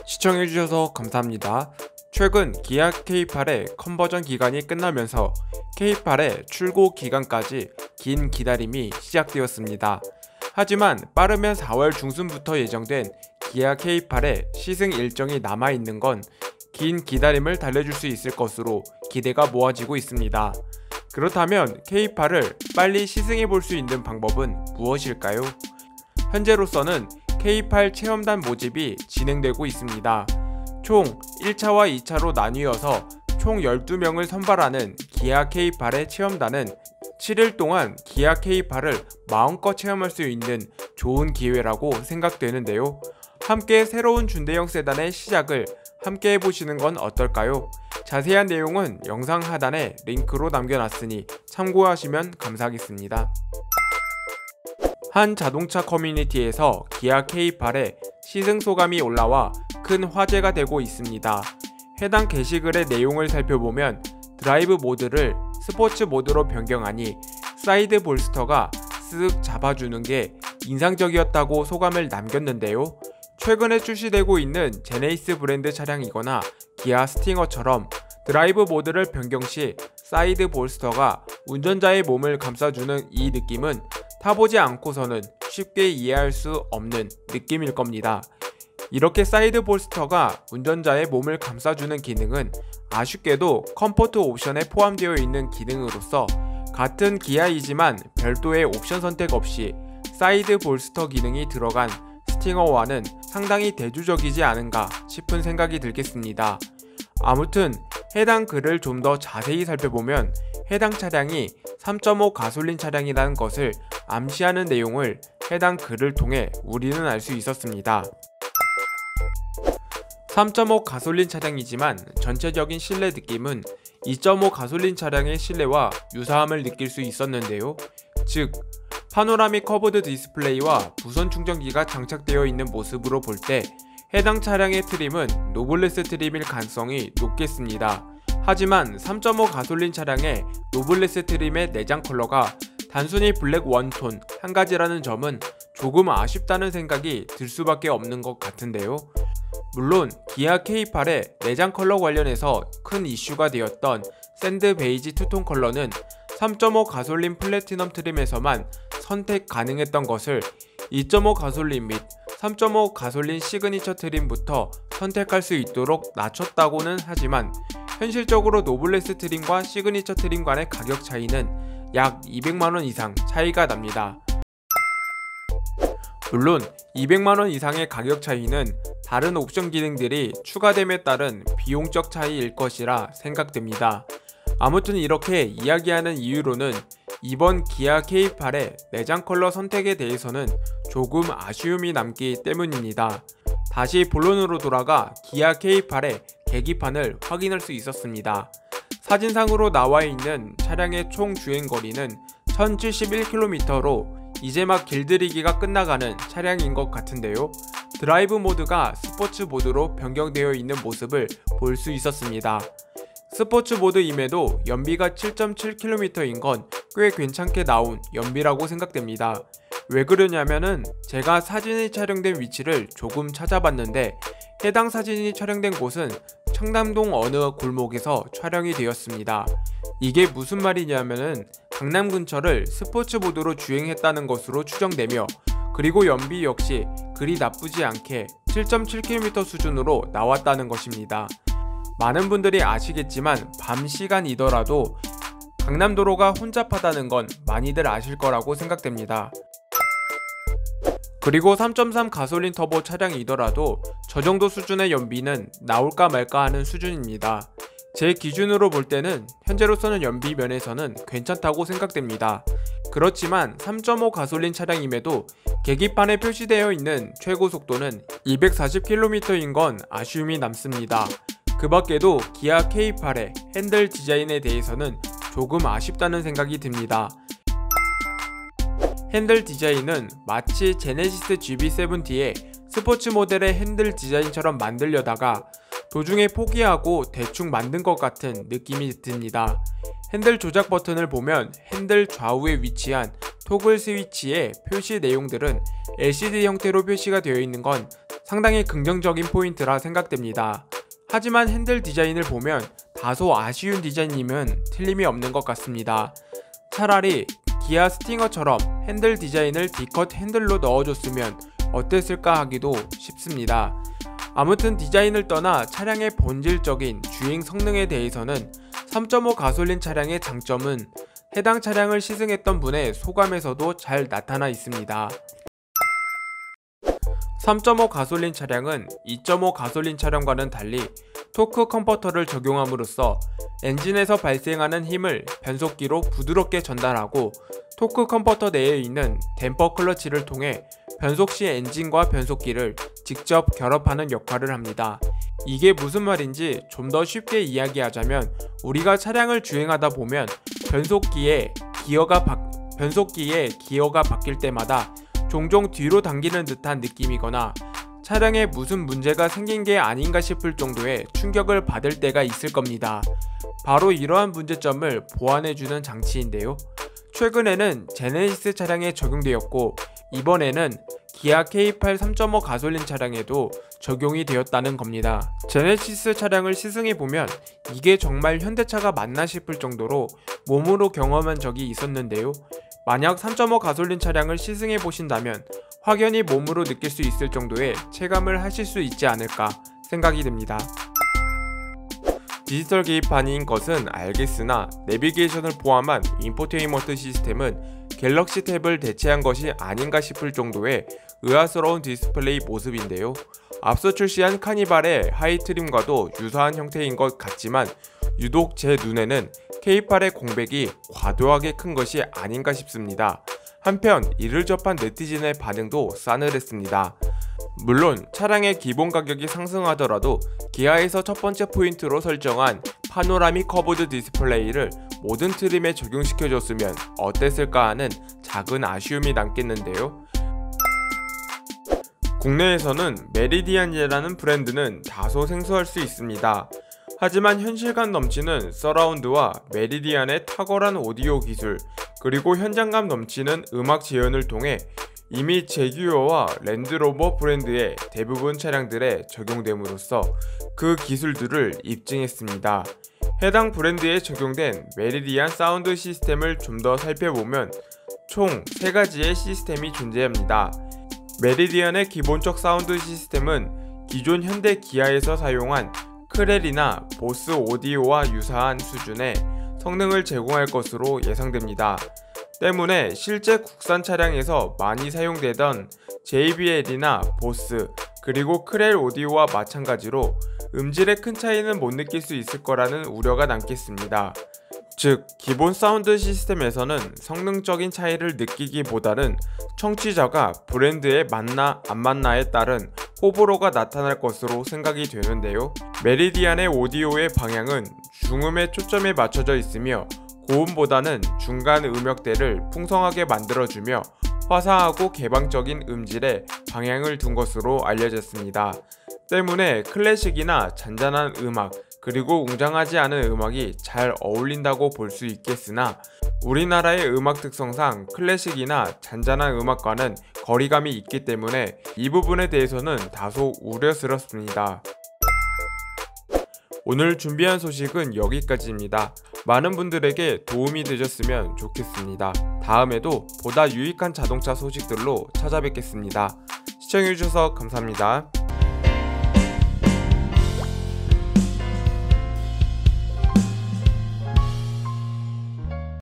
시청해주셔서 감사합니다. 최근 기아 K8의 컨버전 기간이 끝나면서 K8의 출고 기간까지 긴 기다림이 시작되었습니다. 하지만 빠르면 4월 중순부터 예정된 기아 K8의 시승 일정이 남아있는 건 긴 기다림을 달래줄 수 있을 것으로 기대가 모아지고 있습니다. 그렇다면 K8을 빨리 시승해 볼 수 있는 방법은 무엇일까요? 현재로서는 K8 체험단 모집이 진행되고 있습니다. 총 1차와 2차로 나뉘어서 총 12명을 선발하는 기아 K8의 체험단은 7일 동안 기아 K8을 마음껏 체험할 수 있는 좋은 기회라고 생각되는데요. 함께 새로운 준대형 세단의 시작을 함께 해보시는 건 어떨까요? 자세한 내용은 영상 하단에 링크로 남겨놨으니 참고하시면 감사하겠습니다. 한 자동차 커뮤니티에서 기아 K8의 시승 소감이 올라와 큰 화제가 되고 있습니다. 해당 게시글의 내용을 살펴보면 드라이브 모드를 스포츠 모드로 변경하니 사이드 볼스터가 쓱 잡아주는 게 인상적이었다고 소감을 남겼는데요. 최근에 출시되고 있는 제네시스 브랜드 차량이거나 기아 스팅어처럼 드라이브 모드를 변경 시 사이드 볼스터가 운전자의 몸을 감싸주는 이 느낌은 타보지 않고서는 쉽게 이해할 수 없는 느낌일 겁니다. 이렇게 사이드 볼스터가 운전자의 몸을 감싸주는 기능은 아쉽게도 컴포트 옵션에 포함되어 있는 기능으로서 같은 기아이지만 별도의 옵션 선택 없이 사이드 볼스터 기능이 들어간 스팅어와는 상당히 대조적이지 않은가 싶은 생각이 들겠습니다. 아무튼 해당 글을 좀 더 자세히 살펴보면 해당 차량이 3.5 가솔린 차량이라는 것을 암시하는 내용을 해당 글을 통해 우리는 알 수 있었습니다. 3.5 가솔린 차량이지만 전체적인 실내 느낌은 2.5 가솔린 차량의 실내와 유사함을 느낄 수 있었는데요. 즉 파노라믹 커브드 디스플레이와 무선 충전기가 장착되어 있는 모습으로 볼 때 해당 차량의 트림은 노블레스 트림일 가능성이 높겠습니다. 하지만 3.5 가솔린 차량의 노블레스 트림의 내장 컬러가 단순히 블랙 원톤 한 가지라는 점은 조금 아쉽다는 생각이 들 수밖에 없는 것 같은데요. 물론 기아 K8의 내장 컬러 관련해서 큰 이슈가 되었던 샌드 베이지 투톤 컬러는 3.5 가솔린 플래티넘 트림에서만 선택 가능했던 것을 2.5 가솔린 및 3.5 가솔린 시그니처 트림부터 선택할 수 있도록 낮췄다고는 하지만 현실적으로 노블레스 트림과 시그니처 트림 간의 가격 차이는 약 200만원 이상 차이가 납니다. 물론 200만원 이상의 가격 차이는 다른 옵션 기능들이 추가됨에 따른 비용적 차이일 것이라 생각됩니다. 아무튼 이렇게 이야기하는 이유로는 이번 기아 K8의 내장 컬러 선택에 대해서는 조금 아쉬움이 남기 때문입니다. 다시 본론으로 돌아가 기아 K8의 계기판을 확인할 수 있었습니다. 사진상으로 나와있는 차량의 총 주행거리는 1071km로 이제 막 길들이기가 끝나가는 차량인 것 같은데요. 드라이브 모드가 스포츠 모드로 변경되어 있는 모습을 볼 수 있었습니다. 스포츠 모드임에도 연비가 7.7km인 건 꽤 괜찮게 나온 연비라고 생각됩니다. 왜 그러냐면은 제가 사진이 촬영된 위치를 조금 찾아봤는데 해당 사진이 촬영된 곳은 청담동 어느 골목에서 촬영이 되었습니다. 이게 무슨 말이냐면은 강남 근처를 스포츠 모드로 주행했다는 것으로 추정되며 그리고 연비 역시 그리 나쁘지 않게 7.7km 수준으로 나왔다는 것입니다. 많은 분들이 아시겠지만 밤 시간이더라도 강남도로가 혼잡하다는 건 많이들 아실 거라고 생각됩니다. 그리고 3.3 가솔린 터보 차량이더라도 저 정도 수준의 연비는 나올까 말까 하는 수준입니다. 제 기준으로 볼 때는 현재로서는 연비 면에서는 괜찮다고 생각됩니다. 그렇지만 3.5 가솔린 차량임에도 계기판에 표시되어 있는 최고 속도는 240km인 건 아쉬움이 남습니다. 그 밖에도 기아 K8의 핸들 디자인에 대해서는 조금 아쉽다는 생각이 듭니다. 핸들 디자인은 마치 제네시스 GB70의 스포츠 모델의 핸들 디자인처럼 만들려다가 도중에 포기하고 대충 만든 것 같은 느낌이 듭니다. 핸들 조작 버튼을 보면 핸들 좌우에 위치한 토글 스위치의 표시 내용들은 LCD 형태로 표시가 되어 있는 건 상당히 긍정적인 포인트라 생각됩니다. 하지만 핸들 디자인을 보면 다소 아쉬운 디자인임은 틀림이 없는 것 같습니다. 차라리 기아 스팅어처럼 핸들 디자인을 D컷 핸들로 넣어줬으면 어땠을까 하기도 싶습니다. 아무튼 디자인을 떠나 차량의 본질적인 주행 성능에 대해서는 3.5 가솔린 차량의 장점은 해당 차량을 시승했던 분의 소감에서도 잘 나타나 있습니다. 3.5 가솔린 차량은 2.5 가솔린 차량과는 달리 토크 컨버터를 적용함으로써 엔진에서 발생하는 힘을 변속기로 부드럽게 전달하고 토크 컨버터 내에 있는 댐퍼 클러치를 통해 변속 시 엔진과 변속기를 직접 결합하는 역할을 합니다. 이게 무슨 말인지 좀 더 쉽게 이야기하자면 우리가 차량을 주행하다 보면 변속기에 기어가 바뀔 때마다 종종 뒤로 당기는 듯한 느낌이거나 차량에 무슨 문제가 생긴 게 아닌가 싶을 정도의 충격을 받을 때가 있을 겁니다. 바로 이러한 문제점을 보완해주는 장치인데요. 최근에는 제네시스 차량에 적용되었고 이번에는 기아 K8 3.5 가솔린 차량에도 적용이 되었다는 겁니다. 제네시스 차량을 시승해보면 이게 정말 현대차가 맞나 싶을 정도로 몸으로 경험한 적이 있었는데요. 만약 3.5 가솔린 차량을 시승해보신다면 확연히 몸으로 느낄 수 있을 정도의 체감을 하실 수 있지 않을까 생각이 듭니다. 디지털 계기판인 것은 알겠으나 내비게이션을 포함한 인포테인먼트 시스템은 갤럭시 탭을 대체한 것이 아닌가 싶을 정도의 의아스러운 디스플레이 모습인데요. 앞서 출시한 카니발의 하이트림과도 유사한 형태인 것 같지만 유독 제 눈에는 K8의 공백이 과도하게 큰 것이 아닌가 싶습니다. 한편 이를 접한 네티즌의 반응도 싸늘했습니다. 물론 차량의 기본 가격이 상승하더라도 기아에서 첫 번째 포인트로 설정한 파노라믹 커브드 디스플레이를 모든 트림에 적용시켜줬으면 어땠을까 하는 작은 아쉬움이 남겠는데요. 국내에서는 메리디안이라는 브랜드는 다소 생소할 수 있습니다. 하지만 현실감 넘치는 서라운드와 메리디안의 탁월한 오디오 기술, 그리고 현장감 넘치는 음악 재현을 통해 이미 제규어와 랜드로버 브랜드의 대부분 차량들에 적용됨으로써 그 기술들을 입증했습니다. 해당 브랜드에 적용된 메리디안 사운드 시스템을 좀 더 살펴보면 총 3가지의 시스템이 존재합니다. 메리디안의 기본적 사운드 시스템은 기존 현대 기아에서 사용한 크렐이나 보스 오디오와 유사한 수준의 성능을 제공할 것으로 예상됩니다. 때문에 실제 국산 차량에서 많이 사용되던 JBL이나 보스 그리고 크렐 오디오와 마찬가지로 음질의 큰 차이는 못 느낄 수 있을 거라는 우려가 남겠습니다. 즉, 기본 사운드 시스템에서는 성능적인 차이를 느끼기보다는 청취자가 브랜드에 맞나 안 맞나에 따른 호불호가 나타날 것으로 생각이 되는데요. 메리디안의 오디오의 방향은 중음에 초점에 맞춰져 있으며 고음보다는 중간 음역대를 풍성하게 만들어주며 화사하고 개방적인 음질에 방향을 둔 것으로 알려졌습니다. 때문에 클래식이나 잔잔한 음악 그리고 웅장하지 않은 음악이 잘 어울린다고 볼 수 있겠으나 우리나라의 음악 특성상 클래식이나 잔잔한 음악과는 거리감이 있기 때문에 이 부분에 대해서는 다소 우려스럽습니다. 오늘 준비한 소식은 여기까지입니다. 많은 분들에게 도움이 되셨으면 좋겠습니다. 다음에도 보다 유익한 자동차 소식들로 찾아뵙겠습니다. 시청해주셔서 감사합니다.